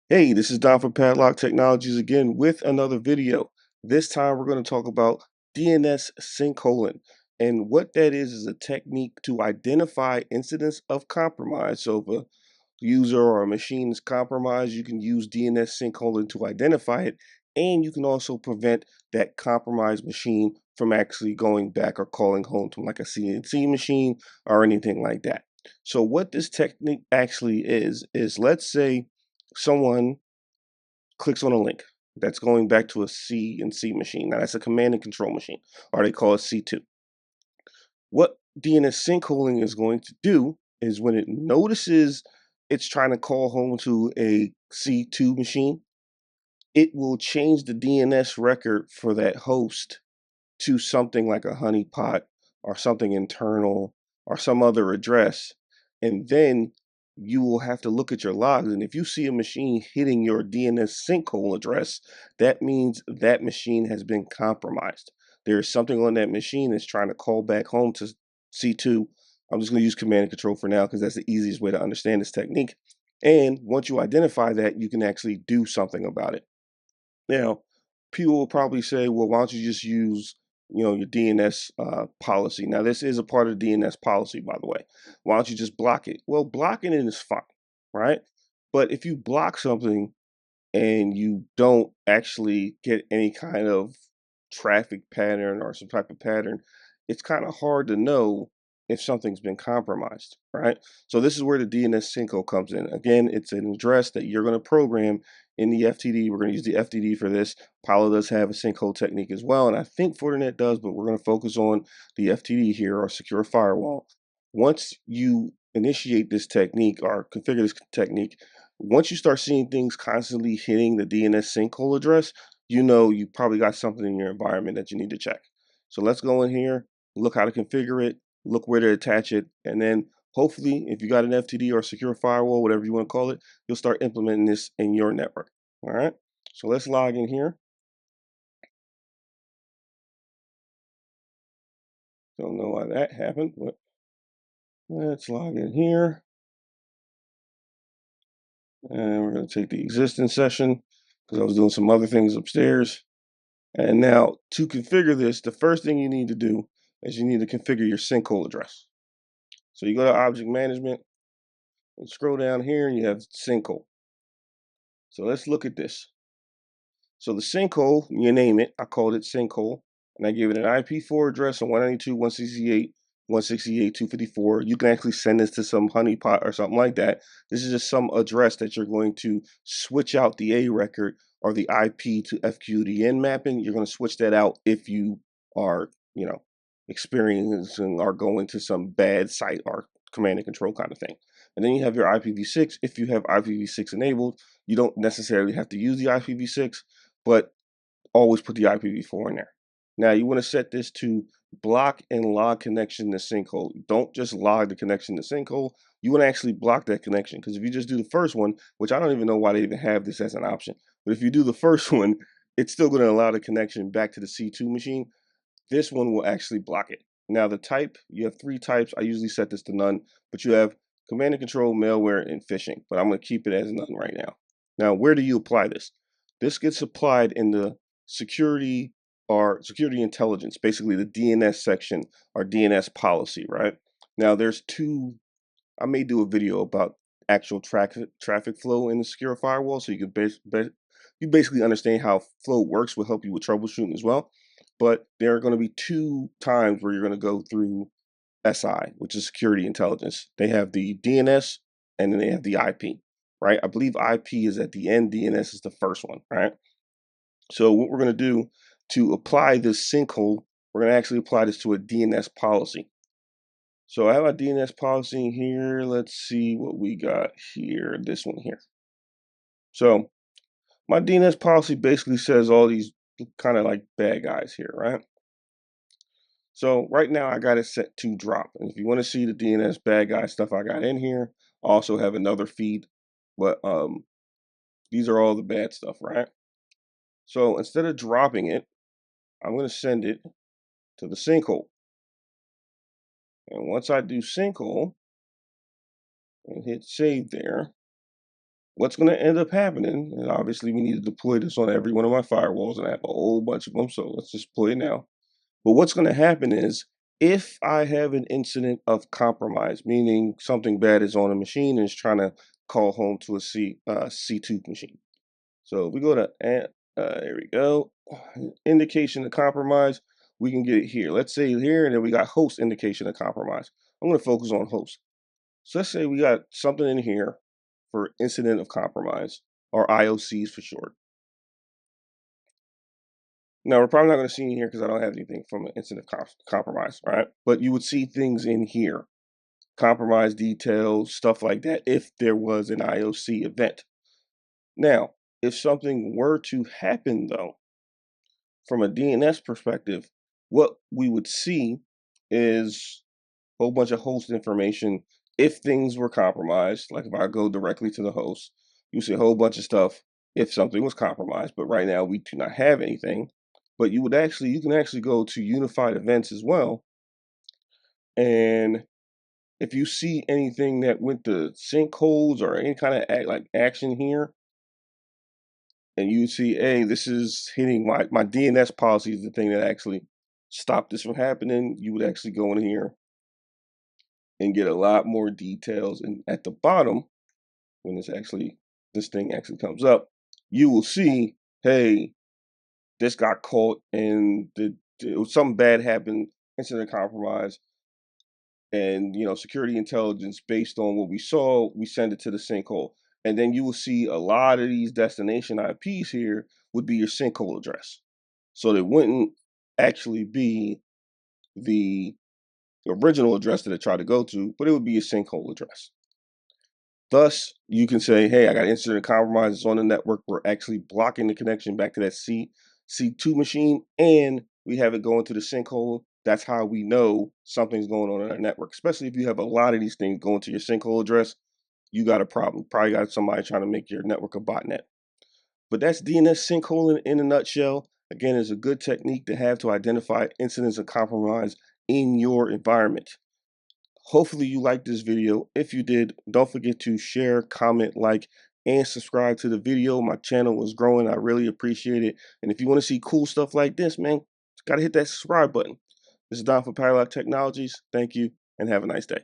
Hey, this is Don from Padlock Technologies again with another video. This time we're going to talk about DNS sinkholing. And what that is a technique to identify incidents of compromise. So if a user or a machine is compromised, you can use DNS sinkholing to identify it. And you can also prevent that compromised machine from actually going back or calling home to like a CNC machine or anything like that. So what this technique actually is let's say someone clicks on a link that's going back to a CNC machine. Now that's a command and control machine, or they call it C2. What DNS sinkholing is going to do is when it notices it's trying to call home to a C2 machine, it will change the DNS record for that host to something like a honeypot or something internal or some other address. And then you will have to look at your logs. And if you see a machine hitting your DNS sinkhole address, that means that machine has been compromised. There is something on that machine that's trying to call back home to C2. I'm just going to use command and control for now because that's the easiest way to understand this technique. And once you identify that, you can actually do something about it. Now, people will probably say, well, why don't you just use, your DNS policy? Now, this is a part of the DNS policy, by the way. Why don't you just block it? Well, blocking it is fine, right? But if you block something and you don't actually get any kind of traffic pattern or some type of pattern, it's kind of hard to know if something's been compromised, right? So this is where the DNS sinkhole comes in. Again, it's an address that you're going to program in the FTD. We're going to use the FTD for this. Palo does have a sinkhole technique as well, and I think Fortinet does, but we're going to focus on the FTD here, or secure firewall. Once you initiate this technique or configure this technique, once you start seeing things constantly hitting the DNS sinkhole address, you know you probably got something in your environment that you need to check. So let's go in here, look how to configure it, look where to attach it, and then hopefully, if you got an FTD or secure firewall, whatever you want to call it, you'll start implementing this in your network. All right. So let's log in here. Don't know why that happened, but let's log in here. And we're going to take the existing session because I was doing some other things upstairs. And now to configure this, the first thing you need to do is you need to configure your sinkhole address. So you go to object management and scroll down here and you have sinkhole. So let's look at this. So the sinkhole, you name it, I called it sinkhole, and I gave it an IP4 address of 192.168.168.254. You can actually send this to some honeypot or something like that. This is just some address that you're going to switch out the A record or the IP to FQDN mapping. You're going to switch that out if you are, experiencing or going to some bad site or command and control kind of thing. And then you have your IPv6. If you have IPv6 enabled, you don't necessarily have to use the IPv6, but always put the IPv4 in there. Now you want to set this to block and log connection to sinkhole. Don't just log the connection to sinkhole. You want to actually block that connection, because if you just do the first one, which I don't even know why they even have this as an option, but if you do the first one, it's still going to allow the connection back to the C2 machine. This one will actually block it. Now the type, you have three types. I usually set this to none, but you have command and control, malware, and phishing, but I'm going to keep it as none right now. Now, where do you apply this? This gets applied in the security or security intelligence, basically the DNS section or DNS policy, right? Now there's two, I may do a video about actual traffic flow in the secure firewall, so you can you basically understand how flow works, will help you with troubleshooting as well. But there are going to be two times where you're going to go through SI, which is security intelligence. They have the DNS and then they have the IP, right? I believe IP is at the end, DNS is the first one, right? So what we're going to do to apply this sinkhole, we're going to actually apply this to a DNS policy. So I have a DNS policy here. Let's see what we got here. This one here. So my DNS policy basically says all these kind of like bad guys here, right? So right now I got it set to drop. And if you want to see the DNS bad guy stuff I got in here, I also have another feed. But these are all the bad stuff, right? So instead of dropping it, I'm going to send it to the sinkhole. And once I do sinkhole and hit save there, what's going to end up happening, and obviously we need to deploy this on every one of my firewalls, and I have a whole bunch of them, so let's just deploy it now. But what's going to happen is, if I have an incident of compromise, meaning something bad is on a machine and is trying to call home to a C2 machine. So if we go to, there we go, indication of compromise, we can get it here. Let's say here, and then we got host indication of compromise. I'm going to focus on host. So let's say we got something in here for incident of compromise, or IOCs for short. Now, we're probably not going to see in here because I don't have anything from an incident of compromise, right? But you would see things in here, compromise details, stuff like that, if there was an IOC event. Now, if something were to happen, though, from a DNS perspective, what we would see is a whole bunch of host information. If things were compromised, like if I go directly to the host, you see a whole bunch of stuff if something was compromised. But right now we do not have anything. But you can actually go to unified events as well. And if you see anything that went to sinkholes or any kind of like action here, and you see, hey, this is hitting my DNS policy is the thing that actually stopped this from happening, you would actually go in here and get a lot more details. And at the bottom, when this thing actually comes up, you will see, hey, this got caught and something bad happened, incident compromise, and security intelligence based on what we saw, we send it to the sinkhole. And then you will see a lot of these destination IPs here would be your sinkhole address. So they wouldn't actually be the original address that it tried to go to, but it would be a sinkhole address. Thus, you can say, hey, I got incident compromises on the network. We're actually blocking the connection back to that C2 machine, and we have it going to the sinkhole. That's how we know something's going on in our network, especially if you have a lot of these things going to your sinkhole address. You got a problem. Probably got somebody trying to make your network a botnet. But that's DNS sinkhole in a nutshell. Again, it's a good technique to have to identify incidents of compromise in your environment. Hopefully you liked this video. If you did, don't forget to share, comment, like, and subscribe to the video. My channel is growing. I really appreciate it. And if you want to see cool stuff like this, man, gotta hit that subscribe button. This is Don for Padlock Technologies. Thank you, and have a nice day.